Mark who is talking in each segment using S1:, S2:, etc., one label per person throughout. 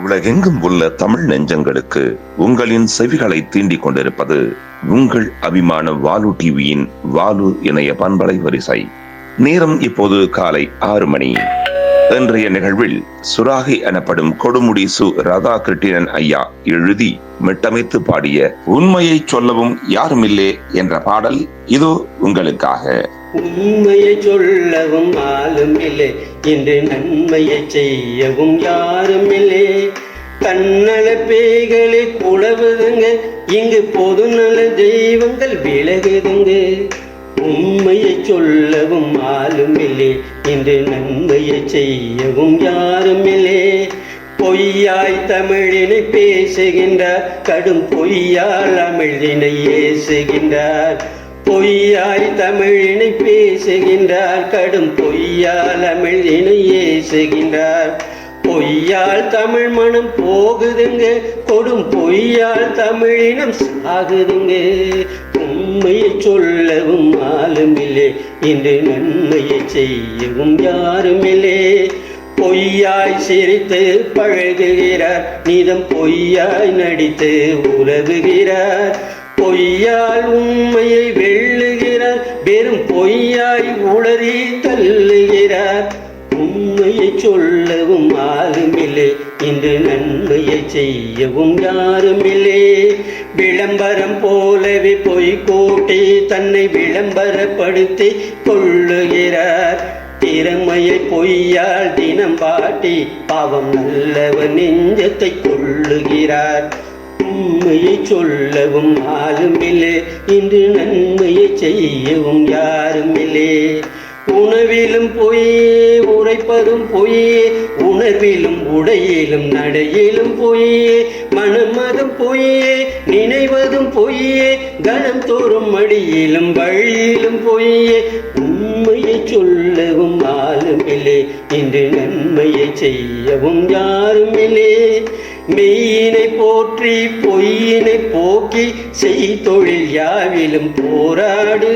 S1: உலகெங்கும் உள்ள தமிழ் நெஞ்சங்களுக்கு உங்களின் செவிகளை தீண்டிக் கொண்டிருப்பது உங்கள் அபிமான வாலு டிவியின் வாலு இணைய பண்பலை வரிசை. நேரம் இப்போது காலை 6 மணி. இன்றைய நிகழ்வில் சுராகி எனப்படும் கொடுமுடி சு ராதா கிருட்டிணன் ஐயா எழுதி மிட்டமைத்து பாடிய உண்மையை சொல்லவும் யாருமில்லே என்ற பாடல் இதோ உங்களுக்காக.
S2: உண்மையை சொல்லவும் ஆளும் இல்லை, இன்று நன்மையை செய்யவும் யாரும் இல்லை. தன்னல பேய்களை குழவுதுங்க, இங்கு பொது நல தெய்வங்கள் விலகுதுங்க. உண்மையை சொல்லவும் ஆளும் இல்லை, இன்று நன்மையை செய்யவும் யாரும் இல்லை. பொய்யாய் தமிழினை பேசுகின்றார், கடும் பொய்யால் அமிழ்தினை ஏசுகின்றார். பொய்யாய் தமிழினை பேசுகின்றார், கடும் பொய்யால் அமிழ்தினை ஏசுகின்றார். பொய்யால் தமிழ் மனம் போகுதுங்க, கொடும் பொய்யால் தமிழினம் சாகுதுங்க. உண்மையை சொல்லவும் ஆளும் இல்லை, இன்று நன்மையை செய்யவும் யாரும் இல்லை. பொய்யாய் சிரித்து பழகுகிறார், நீதம் பொய்யாய் நடித்து உலகுகிறார். பொய்யால் உண்மையை வெல்லுகிறார், வெறும் பொய்யாய் உளறி தள்ளுகிறார். உண்மையை சொல்லவும் ஆளும் இல்லை, இன்று நன்மையை செய்யவும் யாரும் இல்லை. விளம்பரம் போலவே பொய் கூட்டி தன்னை விளம்பரப்படுத்தி கொள்ளுகிறார். திறமையை பொய்யால் தினம் பாட்டி பாவம் நல்லவன் நெஞ்சத்தை கொள்ளுகிறார். உண்மையை சொல்லவும் ஆளும் இல்லை, இன்று நன்மையை செய்யவும் யாரும் இல்லை. உணவிலும் பொய்யே, உரைப்பதும் பொய்யே, உணர்விலும் உடையிலும் நடையிலும் பொய்யே. மனமதும் பொய்யே, நினைவதும் பொய்யே, கணம் தோறும் மடியிலும் வழியிலும் பொய்யே. உண்மையை சொல்லவும் ஆளும் இல்லை, இன்று நன்மையை செய்யவும் யாரும் இல்லை. மெய்யினை போற்றி பொய்யினை போக்கி செய் தொழில் யாவிலும் போராடு.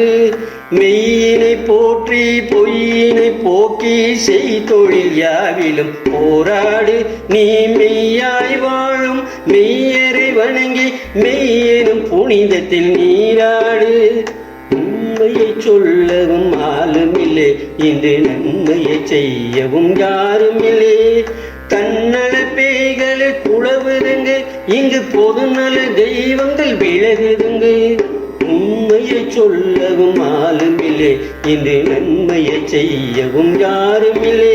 S2: மெய்யினை போற்றி பொய்யினை போக்கி செய் தொழில் யாவிலும் போராடு. நீ மெய்யாய் வாழும் மெய்யரை வணங்கி மெய்யெனும் புனிதத்தில் நீராடு. உண்மையை சொல்லவும் ஆளும் இல்லை, இன்று நன்மையை செய்யவும் யாரும் இல்லை. தன்னல பேய்களை குழவுதுங்க, இங்கு பொது நல தெய்வங்கள் விலகுதுங்க. உண்மையை சொல்லவும் ஆளும் இல்லை, இன்று நன்மையை செய்யவும் யாரும் இல்லை.